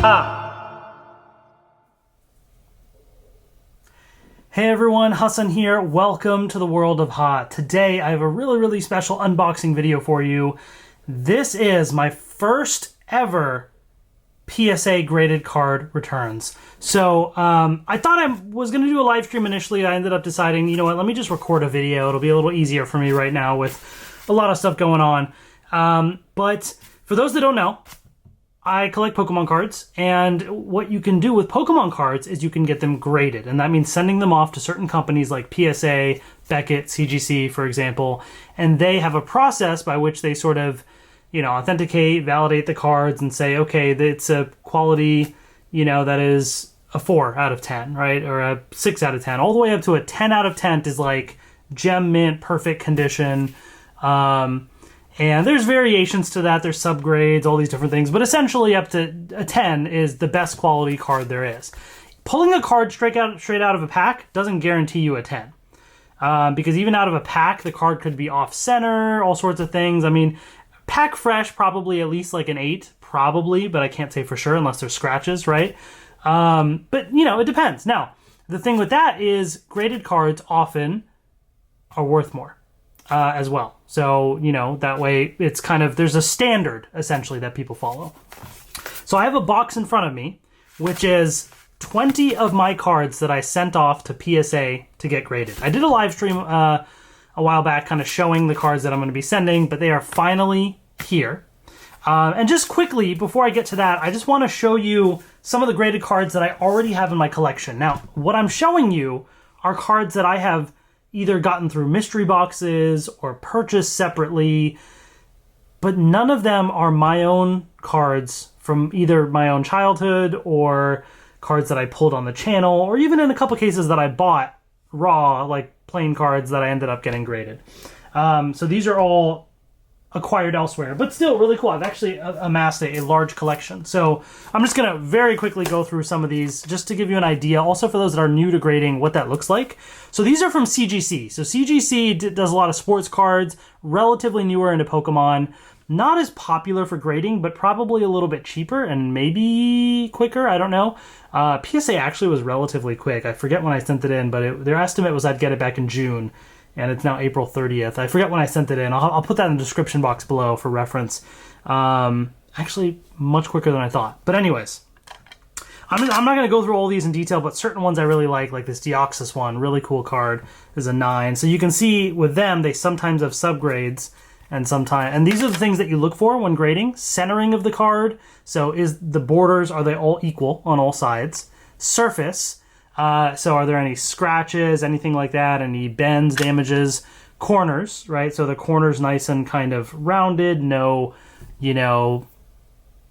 Ha! Hey everyone, Hassan here. Welcome to the world of Ha. Today I have a really special unboxing video for you. This is my first ever PSA graded card returns. So I thought I was going to do a live stream initially. I ended up deciding, you know what, let me just record a video. It'll be a little easier for me right now with a lot of stuff going on. But for those that don't know, I collect Pokemon cards, and what you can do with Pokemon cards is you can get them graded, and that means sending them off to certain companies like PSA, Beckett, CGC, for example, and they have a process by which they sort of, you know, authenticate, validate the cards, and say, okay, it's a quality, you know, that is a 4 out of 10, right, or a 6 out of 10, all the way up to a 10 out of 10 is like gem mint, perfect condition. And there's variations to that. There's subgrades, all these different things. But essentially up to a 10 is the best quality card there is. Pulling a card straight out of a pack doesn't guarantee you a 10. Because even out of a pack, the card could be off-center, all sorts of things. I mean, pack fresh, probably at least like an 8. Probably, but I can't say for sure unless there's scratches, right? But, you know, it depends. Now, the thing with that is graded cards often are worth more. As well. So, you know, that way it's kind of, there's a standard essentially that people follow. So I have a box in front of me, which is 20 of my cards that I sent off to PSA to get graded. I did a live stream a while back kind of showing the cards that I'm going to be sending, but they are finally here. And just quickly, before I get to that, I just want to show you some of the graded cards that I already have in my collection. Now, what I'm showing you are cards that I have either gotten through mystery boxes or purchased separately, but none of them are my own cards from either my own childhood or cards that I pulled on the channel, or even in a couple cases that I bought raw, like plain cards that I ended up getting graded. So these are all acquired elsewhere, but still really cool. I've actually amassed a large collection. So I'm just going to very quickly go through some of these just to give you an idea. Also for those that are new to grading, what that looks like. So these are from CGC. So CGC does a lot of sports cards, relatively newer into Pokemon, not as popular for grading, but probably a little bit cheaper and maybe quicker. I don't know. PSA actually was relatively quick. I forget when I sent it in, but their estimate was I'd get it back in June. And it's now April 30th. I forget when I sent it in. I'll put that in the description box below for reference. Actually, much quicker than I thought. But anyways, I'm not going to go through all these in detail, but certain ones I really like this Deoxys one, really cool card, is a 9. So you can see with them, they sometimes have subgrades, and these are the things that you look for when grading. Centering of the card. So is the borders, are they all equal on all sides? Surface. So are there any scratches, anything like that, any bends, damages? Corners, right? So the corner's nice and kind of rounded, no, you know,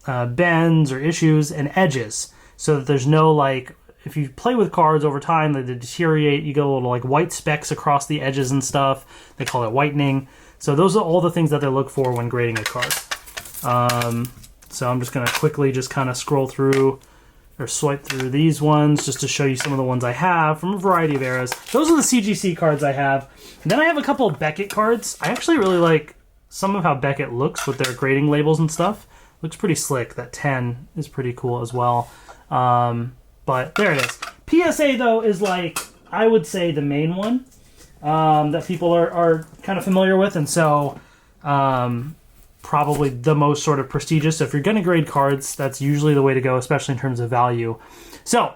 bends or issues, and edges. So that there's no, like, if you play with cards over time, they deteriorate, you get a little, like, white specks across the edges and stuff. They call it whitening. So those are all the things that they look for when grading a card. So I'm just going to quickly just kind of scroll through or swipe through these ones just to show you some of the ones I have from a variety of eras. Those are the CGC cards I have. And then I have a couple of Beckett cards. I actually really like some of how Beckett looks with their grading labels and stuff. Looks pretty slick. That 10 is pretty cool as well. But there it is. PSA, though, is like, I would say, the main one that people are kind of familiar with. And so probably the most sort of prestigious. So if you're going to grade cards, that's usually the way to go, especially in terms of value. So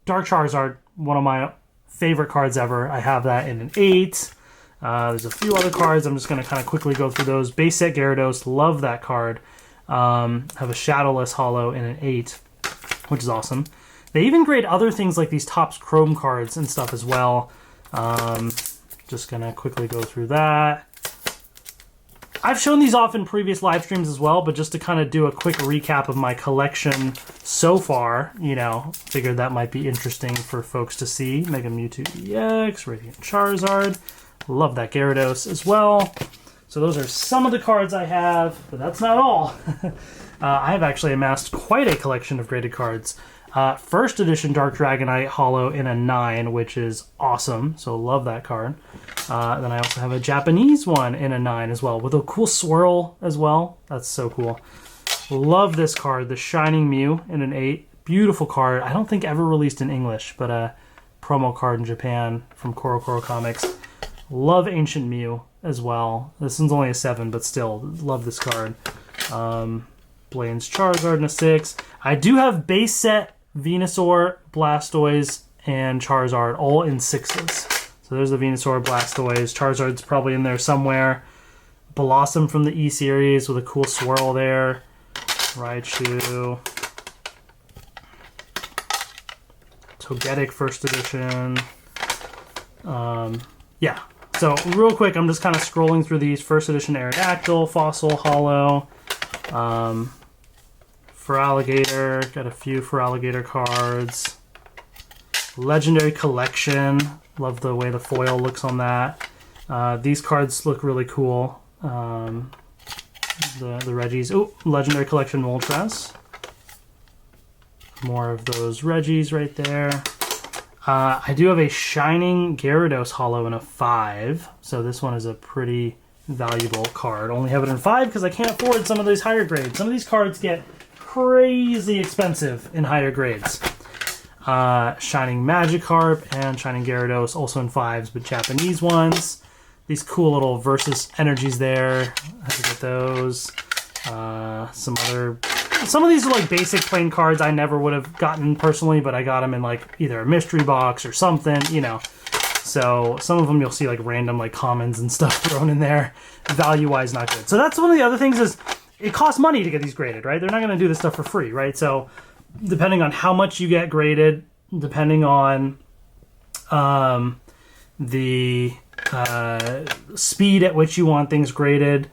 Dark Charizard, one of my favorite cards ever. I have that in an 8. There's a few other cards. I'm just going to kind of quickly go through those. Base set Gyarados, love that card. Have a Shadowless Holo in an 8, which is awesome. They even grade other things like these Topps Chrome cards and stuff as well. Just going to quickly go through that. I've shown these off in previous live streams as well, but just to kind of do a quick recap of my collection so far, you know, figured that might be interesting for folks to see. Mega Mewtwo EX, Radiant Charizard. Love that Gyarados as well. So those are some of the cards I have, but that's not all. I have actually amassed quite a collection of graded cards. First edition Dark Dragonite Holo in a 9, which is awesome. So love that card. Then I also have a Japanese one in a 9 as well, with a cool swirl as well. That's so cool. Love this card, the Shining Mew in an 8. Beautiful card. I don't think ever released in English, but a promo card in Japan from Koro Koro Comics. Love Ancient Mew as well. This one's only a 7, but still, love this card. Blaine's Charizard in a 6. I do have base set Venusaur, Blastoise, and Charizard all in 6s. So there's the Venusaur, Blastoise. Charizard's probably in there somewhere. Blossom from the E-Series with a cool swirl there. Raichu. Togetic first edition. Yeah. So real quick, I'm just kind of scrolling through these. First edition Aerodactyl, Fossil, Hollow. Feraligatr, got a few Feraligatr cards. Legendary Collection, love the way the foil looks on that. These cards look really cool. The Reggies. Oh, Legendary Collection Moltres. More of those Reggies right there. I do have a Shining Gyarados Hollow in a 5, so this one is a pretty valuable card. Only have it in 5 because I can't afford some of these higher grades. Some of these cards get crazy expensive in higher grades. Shining Magikarp and Shining Gyarados also in 5s, but Japanese ones. These cool little Versus energies there. I have to get those. Some of these are like basic plain cards I never would have gotten personally, but I got them in like either a mystery box or something, you know. So some of them you'll see like random like commons and stuff thrown in there. Value-wise, not good. So that's one of the other things is it costs money to get these graded, right? They're not going to do this stuff for free, right? So depending on how much you get graded, depending on the speed at which you want things graded,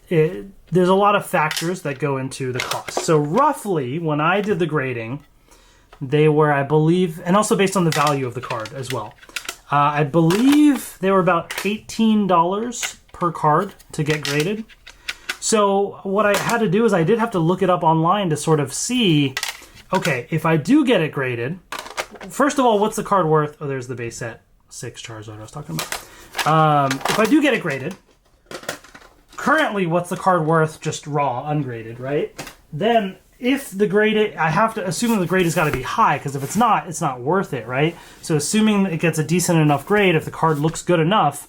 there's a lot of factors that go into the cost. So roughly, when I did the grading, they were, I believe, and also based on the value of the card as well. I believe they were about $18 per card to get graded. So what I had to do is I did have to look it up online to sort of see, okay, if I do get it graded, first of all, what's the card worth? Oh, there's the base set 6 Charizard I was talking about. If I do get it graded, currently what's the card worth just raw, ungraded, right? Then if the grade, I have to assume the grade has got to be high, because if it's not worth it, right? So assuming it gets a decent enough grade, if the card looks good enough,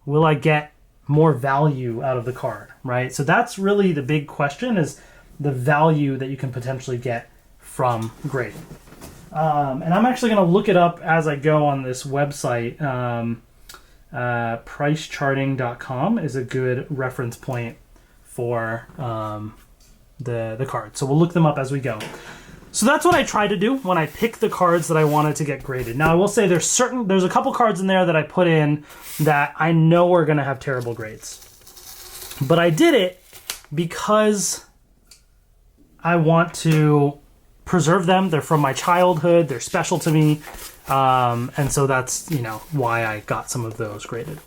will I get more value out of the card, right? So that's really the big question, is the value that you can potentially get from grading. And I'm actually going to look it up as I go on this website. Pricecharting.com is a good reference point for the cards. So we'll look them up as we go. So that's what I try to do when I pick the cards that I wanted to get graded. Now I will say there's a couple cards in there that I put in that I know are going to have terrible grades. But I did it because I want to preserve them. They're from my childhood. They're special to me. And so that's, why I got some of those graded.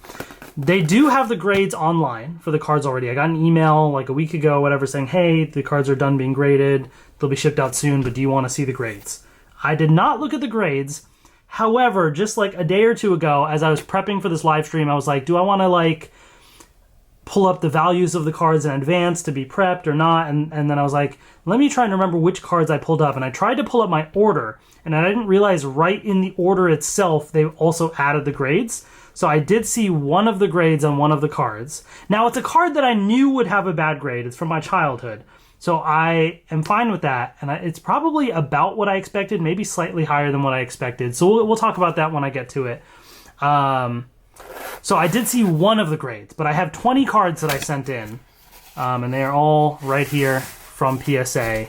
They do have the grades online for the cards already. I got an email like a week ago, whatever, saying, hey, the cards are done being graded. They'll be shipped out soon, but do you want to see the grades? I did not look at the grades. However, just like a day or two ago, as I was prepping for this live stream, I was like, do I want to pull up the values of the cards in advance to be prepped or not? And then I was like, let me try and remember which cards I pulled up. And I tried to pull up my order, and I didn't realize right in the order itself, they also added the grades. So I did see one of the grades on one of the cards. Now, it's a card that I knew would have a bad grade. It's from my childhood. So I am fine with that. And it's probably about what I expected, maybe slightly higher than what I expected. So we'll talk about that when I get to it. So I did see one of the grades, but I have 20 cards that I sent in. And they are all right here from PSA.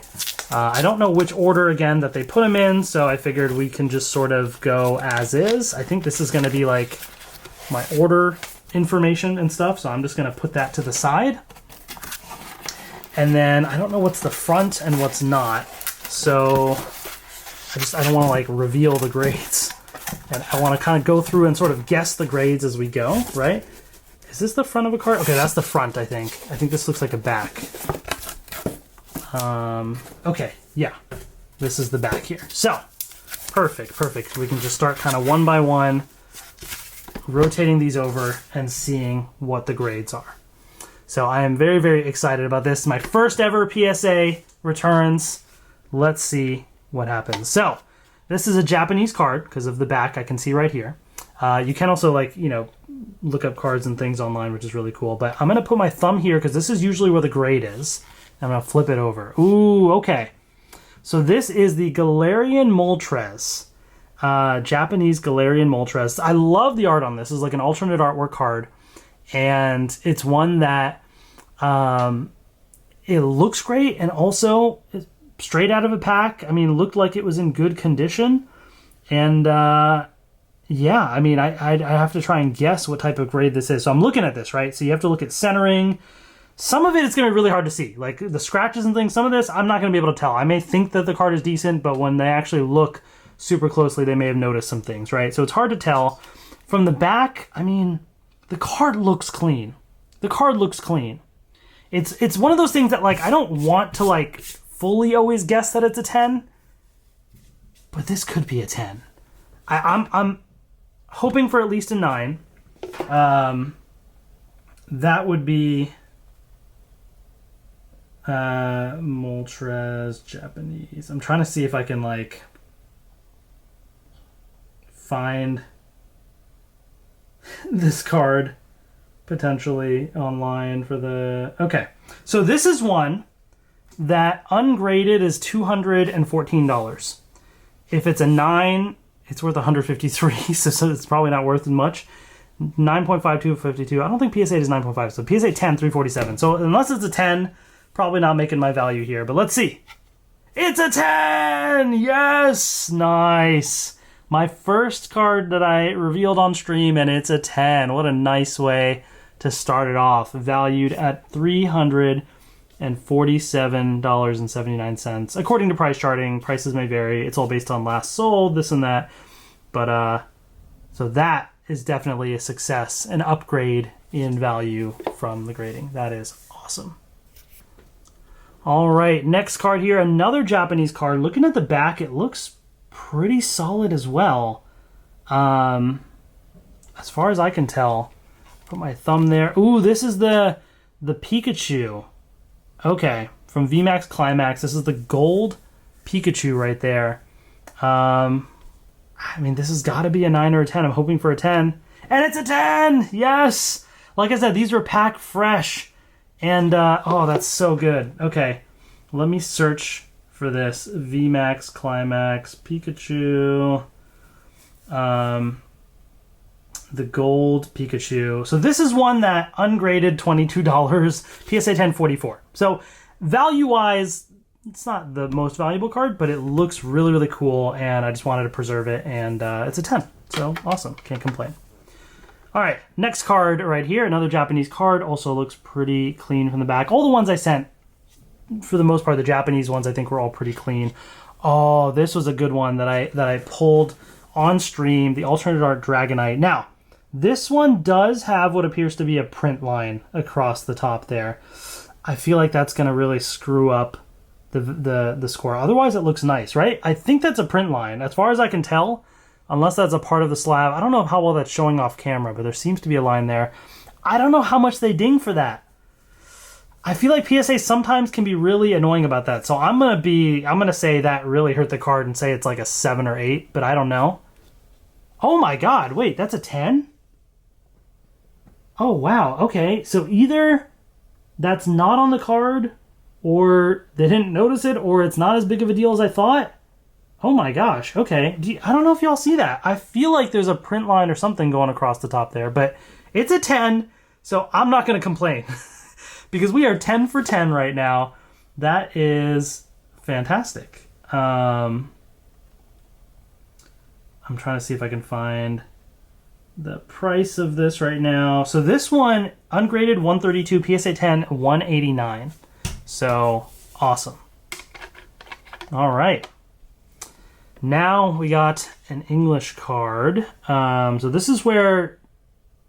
I don't know which order, again, that they put them in, so I figured we can just sort of go as is. I think this is going to be like my order information and stuff, so I'm just going to put that to the side. And then I don't know what's the front and what's not, so I don't want to reveal the grades. And I want to kind of go through and sort of guess the grades as we go, right? Is this the front of a card? Okay, that's the front, I think. I think this looks like a back. Okay, yeah. This is the back here. So, perfect. We can just start kind of one by one, rotating these over and seeing what the grades are. So I am very, very excited about this. My first ever PSA returns. Let's see what happens. So this is a Japanese card because of the back I can see right here. You can also, like, you know, look up cards and things online, which is really cool. But I'm going to put my thumb here because this is usually where the grade is. I'm going to flip it over. Ooh, okay. So this is the Galarian Moltres. Japanese Galarian Moltres. I love the art on this. It's like an alternate artwork card. And it's one that it looks great, and also straight out of a pack. I mean, it looked like it was in good condition. And yeah, I mean, I have to try and guess what type of grade this is. So I'm looking at this, right? So you have to look at centering. Some of it is going to be really hard to see. Like the scratches and things, some of this, I'm not going to be able to tell. I may think that the card is decent, but when they actually look super closely, they may have noticed some things, right? So it's hard to tell. From the back, I mean, the card looks clean. The card looks clean. It's one of those things that, like, I don't want to, like, fully always guess that it's a 10, but this could be a 10. I'm hoping for at least a 9. That would be Moltres Japanese. I'm trying to see if I can, like, find this card potentially online for the... Okay, so this is one that ungraded is $214. If it's a 9, it's worth $153, so it's probably not worth as much. 9.52, 52. I don't think PSA is 9.5, so PSA 10, 347. So unless it's a 10, probably not making my value here, but let's see. It's a 10! Yes! Nice! My first card that I revealed on stream, and it's a 10. What a nice way to start it off. Valued at $347.79. According to price charting, prices may vary. It's all based on last sold, this and that. But, so that is definitely a success, an upgrade in value from the grading. That is awesome. All right, next card here, another Japanese card. Looking at the back, it looks pretty solid as well. As far as I can tell. Put my thumb there. Ooh, this is the Pikachu. Okay, from VMAX Climax. This is the gold Pikachu right there. I mean, this has got to be a 9 or a 10. I'm hoping for a 10. And it's a 10! Yes! Like I said, these were pack fresh. And, oh, that's so good. Okay, let me search for this. VMAX Climax Pikachu. The gold Pikachu. So this is one that ungraded $22, PSA 10, 44. So value-wise, it's not the most valuable card, but it looks really, really cool, and I just wanted to preserve it, and it's a 10. So awesome. Can't complain. All right, next card right here, another Japanese card. Also looks pretty clean from the back. All the ones I sent, for the most part, the Japanese ones, I think were all pretty clean. Oh, this was a good one that I pulled on stream, the alternate art Dragonite. Now, this one does have what appears to be a print line across the top there. I feel like that's going to really screw up the score. Otherwise, it looks nice, right? I think that's a print line. As far as I can tell, unless that's a part of the slab. I don't know how well that's showing off camera, but there seems to be a line there. I don't know how much they ding for that. I feel like PSA sometimes can be really annoying about that. So I'm gonna say that really hurt the card and say it's like a 7 or 8, but I don't know. Oh my god, wait, that's a 10? Oh wow, okay. So either that's not on the card, or they didn't notice it, or it's not as big of a deal as I thought. Oh my gosh, okay. I don't know if y'all see that. I feel like there's a print line or something going across the top there, but it's a 10, so I'm not gonna complain. Because we are 10 for 10 right now. That is fantastic. I'm trying to see if I can find the price of this right now. So this one, ungraded 132, PSA 10, 189. So, awesome. All right. Now we got an English card. So this is where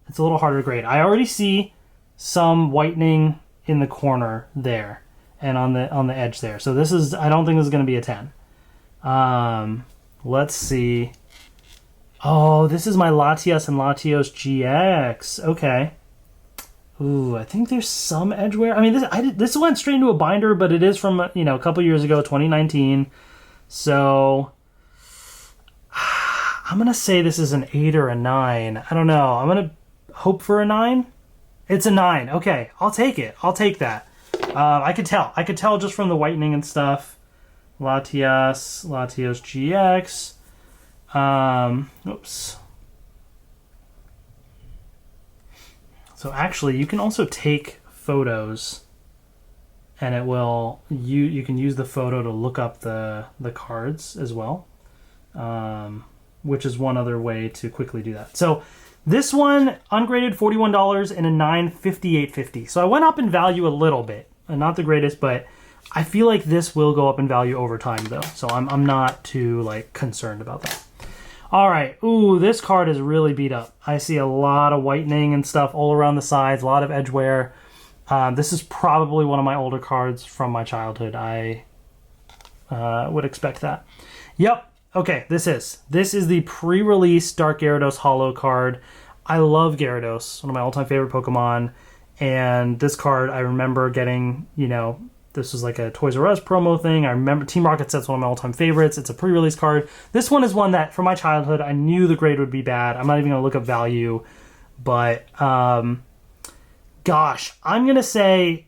it's a little harder to grade. I already see some whitening in the corner there and on the edge there. So this is, I don't think this is going to be a 10. Let's see. Oh, this is my Latias and Latios GX. Okay. Ooh, I think there's some edge wear. I mean, this went straight into a binder, but it is from, a couple years ago, 2019. So I'm going to say this is an 8 or a 9. I don't know. I'm going to hope for a 9. It's a 9. Okay, I'll take it. I'll take that. I could tell. I could tell just from the whitening and stuff. Latios GX. Oops. So actually, you can also take photos, and it will you can use the photo to look up the cards as well, which is one other way to quickly do that. So this one ungraded $41 and a 9 $58.50. So I went up in value a little bit, and not the greatest, but I feel like this will go up in value over time though. So I'm not too concerned about that. All right, ooh, this card is really beat up. I see a lot of whitening and stuff all around the sides, a lot of edge wear. This is probably one of my older cards from my childhood. I would expect that. Yep, okay, this is the pre-release Dark Gyarados Holo card. I love Gyarados, one of my all-time favorite Pokemon. And this card, I remember getting, this was like a Toys R Us promo thing. I remember Team Rocket Set's one of my all-time favorites. It's a pre-release card. This one is one that, from my childhood, I knew the grade would be bad. I'm not even going to look up value. But, gosh, I'm going to say...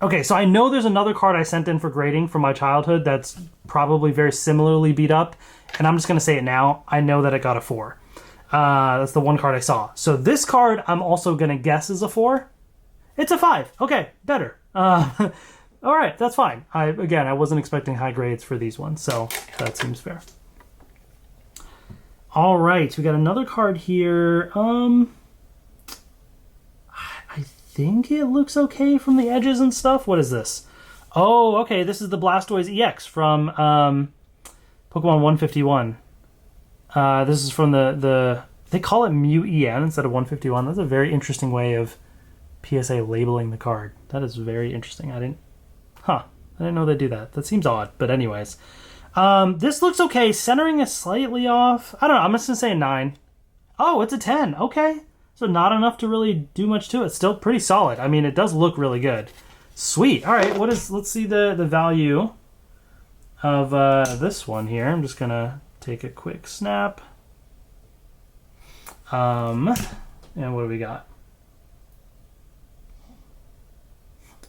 Okay, so I know there's another card I sent in for grading from my childhood that's probably very similarly beat up. And I'm just going to say it now. I know that it got a 4. That's the one card I saw. So this card, I'm also going to guess is a 4. It's a 5. Okay, better. All right, that's fine. I wasn't expecting high grades for these ones, so that seems fair. All right, we got another card here. I think it looks okay from the edges and stuff. What is this? Oh, okay, this is the Blastoise EX from Pokemon 151. This is from the they call it Mew EN instead of 151. That's a very interesting way of PSA labeling the card. That is very interesting. I didn't know they do that. That seems odd, but anyways. This looks okay. Centering is slightly off. I don't know. I'm just going to say a 9. Oh, it's a 10. Okay. So not enough to really do much to it. Still pretty solid. I mean, it does look really good. Sweet. All right. Let's see the value of this one here. I'm just going to take a quick snap. And what do we got?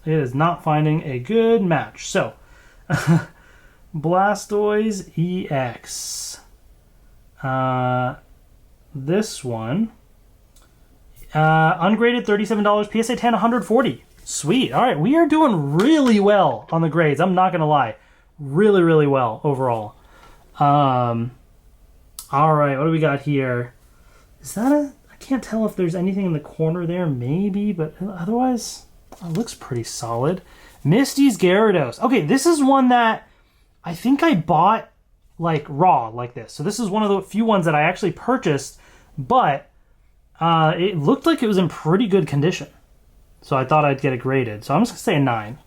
It is not finding a good match. So, Blastoise EX. This one. Ungraded $37. PSA 10, 140. Sweet. All right, we are doing really well on the grades. I'm not going to lie. Really, really well overall. All right, what do we got here? Is that I can't tell if there's anything in the corner there. Maybe, but otherwise... It looks pretty solid. Misty's Gyarados. Okay, this is one that I think I bought raw like this. So this is one of the few ones that I actually purchased, but it looked like it was in pretty good condition. So I thought I'd get it graded. So I'm just going to say a 9.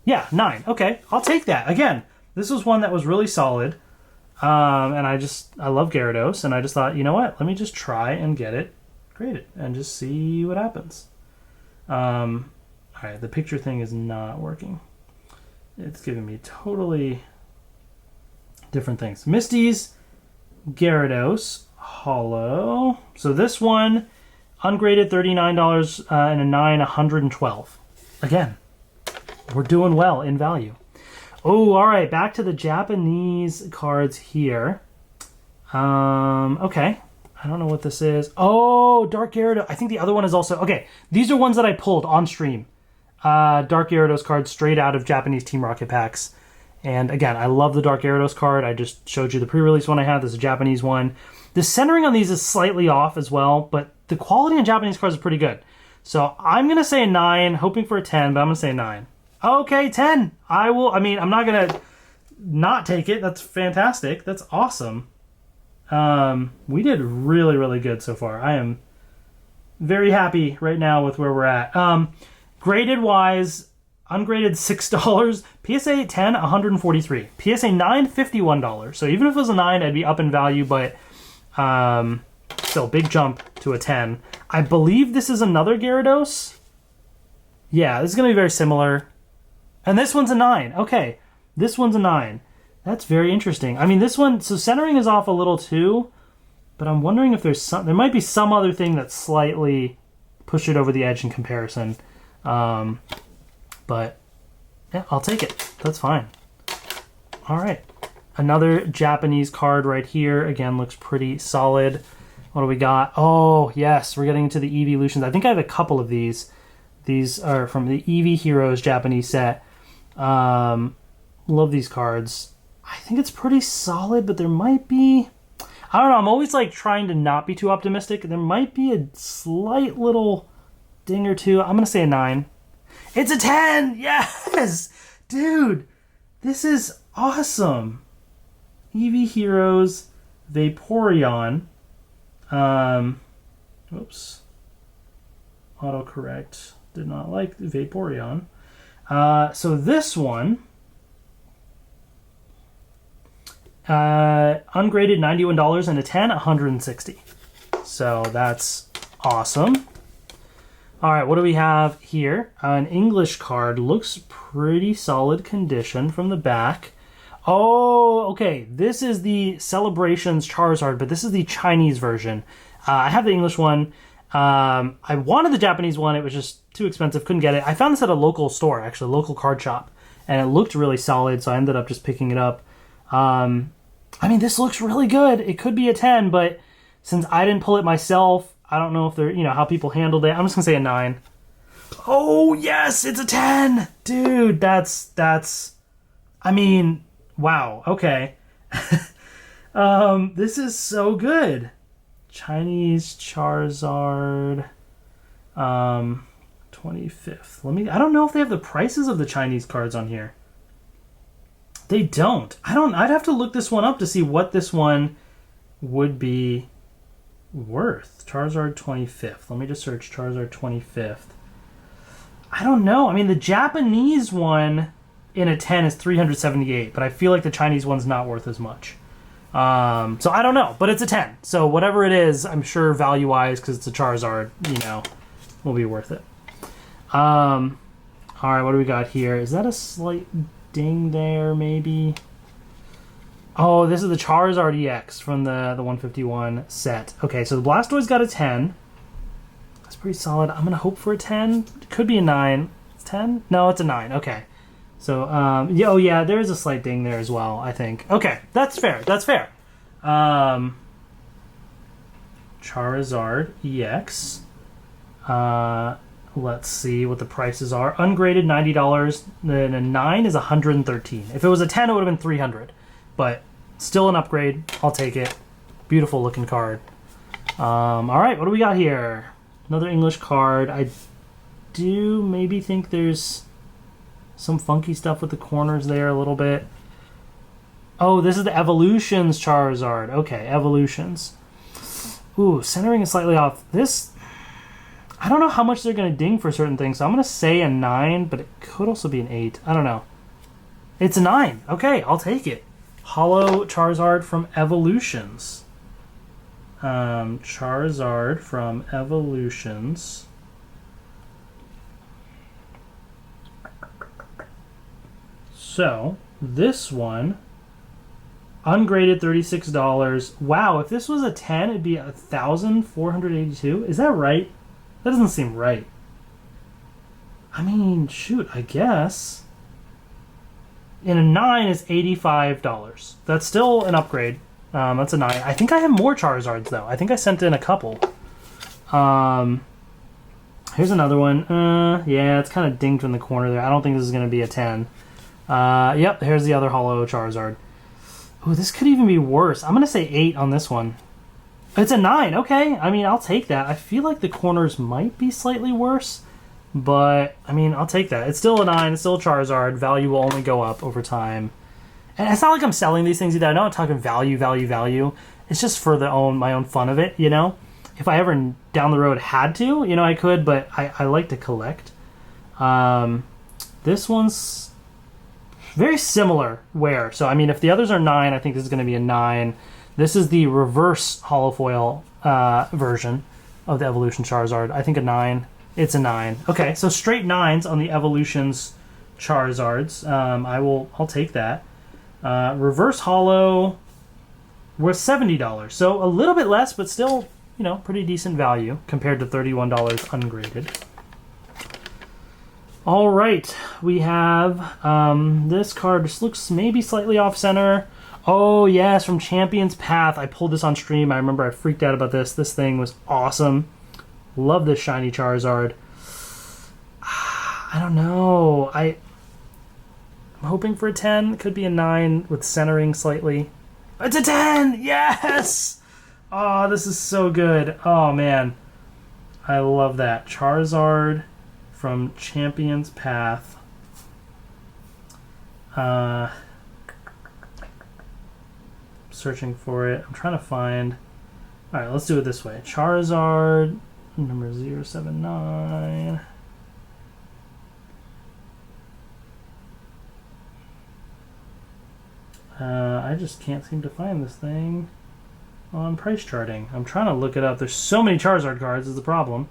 Yeah, 9. Okay, I'll take that. Again, this was one that was really solid. And I love Gyarados, and I just thought, you know what? Let me just try and get it graded and just see what happens. All right, the picture thing is not working. It's giving me totally different things. Misty's Gyarados Holo. So this one, ungraded $39 and a 9, 112. Again, we're doing well in value. Oh, all right, back to the Japanese cards here. Okay. I don't know what this is. Oh, Dark Gyarados. I think the other one is also... Okay, these are ones that I pulled on stream. Dark Gyarados cards straight out of Japanese Team Rocket packs. And again, I love the Dark Gyarados card. I just showed you the pre-release one I had. This is a Japanese one. The centering on these is slightly off as well, but the quality on Japanese cards is pretty good. So I'm going to say a 9, hoping for a 10, but I'm going to say a 9. Okay, 10. I'm not going to not take it. That's fantastic. That's awesome. We did really, really good so far. I am very happy right now with where we're at. Graded wise, ungraded $6, PSA 10, 143, PSA 9, $51. So even if it was a 9, I'd be up in value, but still big jump to a 10. I believe this is another Gyarados. Yeah, this is going to be very similar. And this one's a 9. Okay, this one's a 9. That's very interesting. I mean, this one, so centering is off a little too, but I'm wondering if there might be some other thing that slightly pushed it over the edge in comparison. But yeah, I'll take it. That's fine. All right. Another Japanese card right here. Again, looks pretty solid. What do we got? Oh, yes, we're getting into the Evolutions. I think I have a couple of these. These are from the Eevee Heroes Japanese set. Love these cards. I think it's pretty solid, but there might be... I don't know. I'm always like trying to not be too optimistic. There might be a slight little ding or two. I'm going to say a 9. It's a 10! Yes! Dude, this is awesome. Eevee Heroes Vaporeon. Oops. Autocorrect. Did not like the Vaporeon. So this one, ungraded $91 and a 10, 160. So that's awesome. All right, what do we have here? An English card. Looks pretty solid condition from the back. Oh, okay. This is the Celebrations Charizard, but this is the Chinese version. I have the English one. I wanted the Japanese one. It was just too expensive. Couldn't get it. I found this at a local store, actually, a local card shop, and it looked really solid, so I ended up just picking it up. I mean, this looks really good. It could be a 10, but since I didn't pull it myself, I don't know if they're, how people handled it. I'm just going to say a 9. Oh, yes, it's a 10. Dude, that's, I mean, wow. Okay. This is so good. Chinese Charizard, 25th. I don't know if they have the prices of the Chinese cards on here. They don't. I'd have to look this one up to see what this one would be worth. Charizard 25th. Let me just search Charizard 25th. I don't know. I mean, the Japanese one in a 10 is 378, but I feel like the Chinese one's not worth as much. So I don't know, but it's a 10. So whatever it is, I'm sure value-wise, because it's a Charizard, will be worth it. All right, what do we got here? Is that a slight ding there, maybe? Oh, this is the Charizard EX from the 151 set. Okay, so the Blastoise got a 10. That's pretty solid. I'm going to hope for a 10. It could be a 9. It's 10? No, it's a 9. Okay. So, yeah, there is a slight ding there as well, I think. Okay, that's fair. That's fair. Charizard EX. Let's see what the prices are. Ungraded, $90. Then a 9 is $113. If it was a 10, it would have been $300. But still an upgrade. I'll take it. Beautiful looking card. All right, what do we got here? Another English card. I do maybe think there's some funky stuff with the corners there a little bit. Oh, this is the Evolutions Charizard. Okay, Evolutions. Ooh, centering is slightly off. This, I don't know how much they're going to ding for certain things, so I'm going to say a 9, but it could also be an 8. I don't know. It's a 9. Okay, I'll take it. Holo Charizard from Evolutions. Charizard from Evolutions. So, this one, ungraded $36. Wow, if this was a 10, it'd be $1,482. Is that right? That doesn't seem right. I mean, shoot, I guess. And a 9 is $85. That's still an upgrade. That's a 9. I think I have more Charizards, though. I think I sent in a couple. Here's another one. Yeah, it's kind of dinged in the corner there. I don't think this is going to be a 10. Yep, here's the other Holo Charizard. Oh, this could even be worse. I'm going to say 8 on this one. It's a 9. Okay, I mean, I'll take that. I feel like the corners might be slightly worse, but, I mean, I'll take that. It's still a 9. It's still a Charizard. Value will only go up over time. And it's not like I'm selling these things either. I know I'm talking value. It's just for my own fun of it, If I ever down the road had to, I could, but I like to collect. This one's very similar wear. So, I mean, if the others are 9, I think this is going to be a 9. This is the reverse holofoil version of the Evolution Charizard. I think a 9. It's a 9. Okay, so straight 9s on the Evolutions Charizards. I'll take that. Reverse Holo was $70. So a little bit less, but still, you know, pretty decent value compared to $31 ungraded. All right, we have this card. This looks maybe slightly off center. Oh yes, from Champion's Path. I pulled this on stream. I remember I freaked out about this. This thing was awesome. Love this shiny Charizard. I don't know. I'm hoping for a 10. Could be a 9 with centering slightly. It's a 10! Yes! Oh, this is so good. Oh, man. I love that. Charizard from Champion's Path. Searching for it. I'm trying to find... Alright, let's do it this way. Charizard, number 079. I just can't seem to find this thing on price charting. I'm trying to look it up. There's so many Charizard cards is the problem.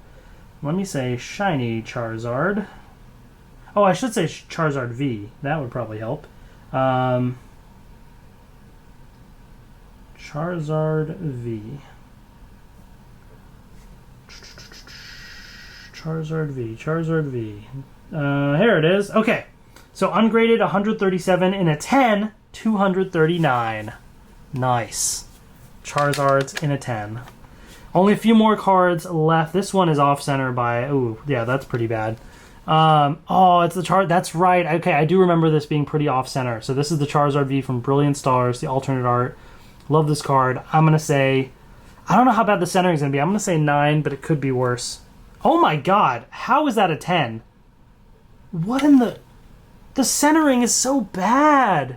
Let me say shiny Charizard. Oh, I should say Charizard V. That would probably help. Charizard V. Charizard V. Charizard V. Here it is. Okay. So ungraded 137 in a 10, 239. Nice. Charizards in a 10. Only a few more cards left. This one is off center by... Ooh, yeah, that's pretty bad. Oh, it's the That's right. Okay, I do remember this being pretty off center. So this is the Charizard V from Brilliant Stars, the alternate art. Love this card. I'm going to say... I don't know how bad the centering is going to be. I'm going to say 9, but it could be worse. Oh my god. How is that a 10? What in the... The centering is so bad.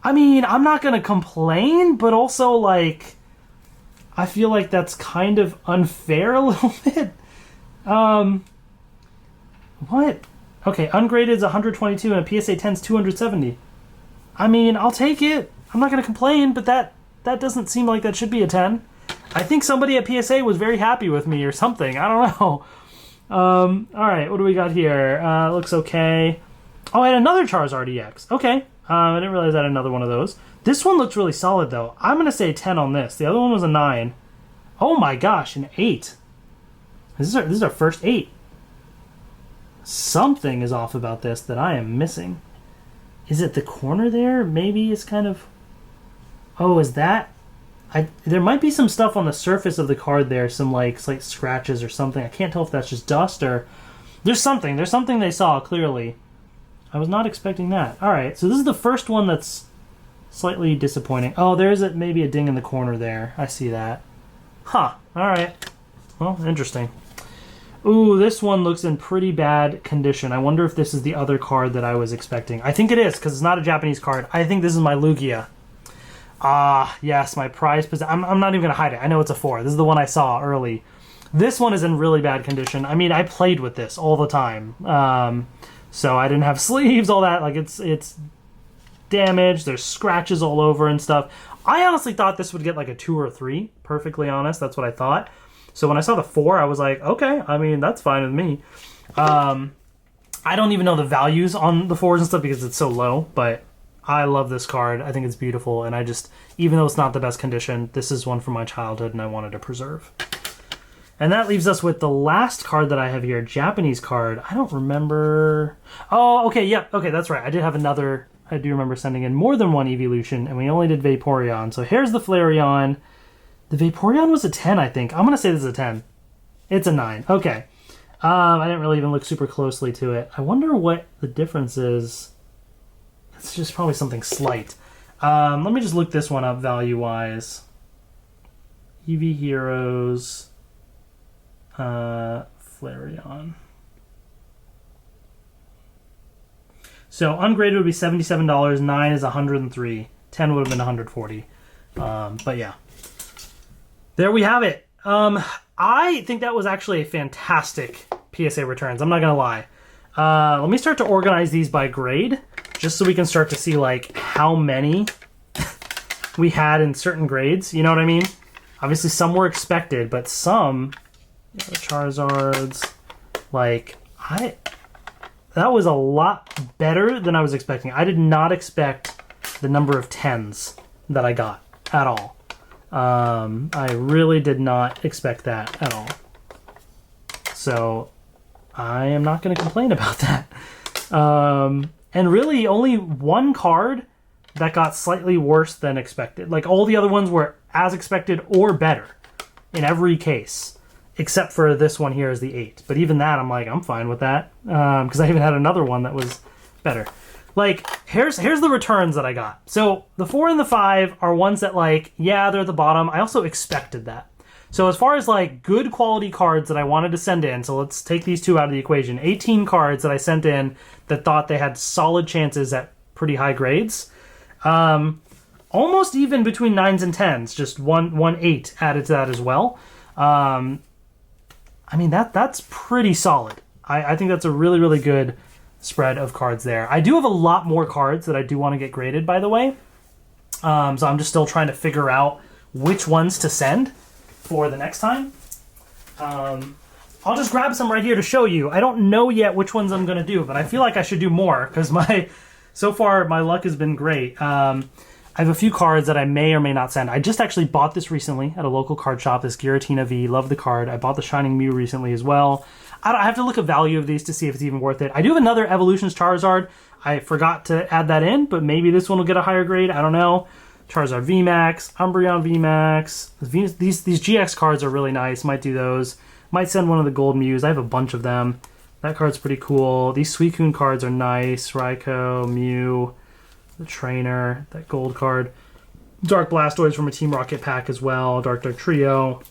I mean, I'm not going to complain, but also, like... I feel like that's kind of unfair a little bit. What? Okay, ungraded is 122 and a PSA 10 is 270. I mean, I'll take it. I'm not going to complain, but that doesn't seem like that should be a 10. I think somebody at PSA was very happy with me or something. I don't know. All right, what do we got here? Looks okay. Oh, I had another Charizard EX. Okay. I didn't realize I had another one of those. This one looks really solid, though. I'm going to say 10 on this. The other one was a 9. Oh my gosh, an 8. This is our first 8. Something is off about this that I am missing. Is it the corner there? Maybe it's kind of... Oh, is that... There might be some stuff on the surface of the card there. Some like slight scratches or something. I can't tell if that's just dust or... There's something. There's something they saw, clearly. I was not expecting that. Alright, so this is the first one that's slightly disappointing. Oh, there is maybe a ding in the corner there. I see that. Huh. Alright. Well, interesting. Ooh, this one looks in pretty bad condition. I wonder if this is the other card that I was expecting. I think it is, because it's not a Japanese card. I think this is my Lugia. Ah, yes, my prized possession. I'm not even going to hide it. I know it's a 4. This is the one I saw early. This one is in really bad condition. I mean, I played with this all the time. So I didn't have sleeves, all that. Like, it's damaged. There's scratches all over and stuff. I honestly thought this would get like a 2 or a 3. Perfectly honest, that's what I thought. So when I saw the 4, I was like, okay, I mean, that's fine with me. I don't even know the values on the 4s and stuff because it's so low, but I love this card. I think it's beautiful, and I just, even though it's not the best condition, this is one from my childhood, and I wanted to preserve. And that leaves us with the last card that I have here, Japanese card. I don't remember... Oh, okay, yep, okay, that's right. I did have another... I do remember sending in more than one Evolution, and we only did Vaporeon. So here's the Flareon. The Vaporeon was a 10, I think. I'm going to say this is a 10. It's a 9. Okay. I didn't really even look super closely to it. I wonder what the difference is. It's just probably something slight. Let me just look this one up value-wise. EV Heroes. Flareon. So ungraded would be $77. 9 is $103. 10 would have been $140. But yeah. There we have it. I think that was actually a fantastic PSA returns. I'm not going to lie. Let me start to organize these by grade, just so we can start to see like how many we had in certain grades. You know what I mean? Obviously some were expected, but some The Charizards. Like, that was a lot better than I was expecting. I did not expect the number of 10s that I got at all. I really did not expect that at all. So I am not going to complain about that. And really only one card that got slightly worse than expected. Like all the other ones were as expected or better in every case, except for this one here is the 8. But even that, I'm like, I'm fine with that, because I even had another one that was better. Like, here's the returns that I got. So the 4 and the 5 are ones that, like, yeah, they're at the bottom. I also expected that. So as far as, like, good quality cards that I wanted to send in, so let's take these two out of the equation. 18 cards that I sent in that thought they had solid chances at pretty high grades. Almost even between 9s and 10s, just one 8 added to that as well. I mean, that's pretty solid. I think that's a really, really good spread of cards there. I do have a lot more cards that I do want to get graded, by the way. So I'm just still trying to figure out which ones to send for the next time. I'll just grab some right here to show you. I don't know yet which ones I'm going to do, but I feel like I should do more because so far my luck has been great. I have a few cards that I may or may not send. I just actually bought this recently at a local card shop, this Giratina V. Love the card. I bought the Shining Mew recently as well. I have to look at value of these to see if it's even worth it. I do have another Evolutions Charizard. I forgot to add that in, but maybe this one will get a higher grade. I don't know. Charizard VMAX, Umbreon VMAX. These GX cards are really nice. Might do those. Might send one of the Gold Mews. I have a bunch of them. That card's pretty cool. These Suicune cards are nice. Raikou, Mew, the Trainer, that gold card. Dark Blastoise from a Team Rocket pack as well. Dark Trio.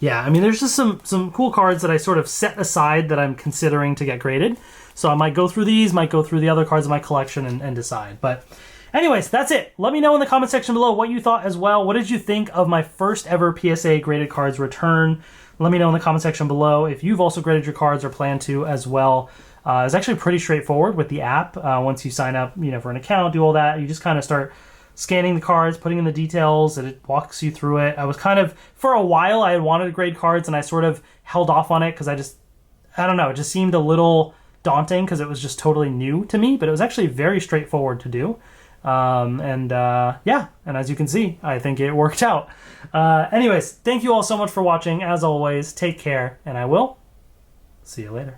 Yeah, I mean, there's just some cool cards that I sort of set aside that I'm considering to get graded. So I might go through these, might go through the other cards in my collection and decide. But anyways, that's it. Let me know in the comment section below what you thought as well. What did you think of my first ever PSA graded cards return? Let me know in the comment section below if you've also graded your cards or plan to as well. It's actually pretty straightforward with the app. Once you sign up, for an account, do all that, you just kind of start scanning the cards, putting in the details, and it walks you through it. I was kind of, for a while, I had wanted to grade cards, and I sort of held off on it because I don't know, it just seemed a little daunting because it was just totally new to me, but it was actually very straightforward to do. Yeah, and as you can see, I think it worked out. Anyways, thank you all so much for watching. As always, take care, and I will see you later.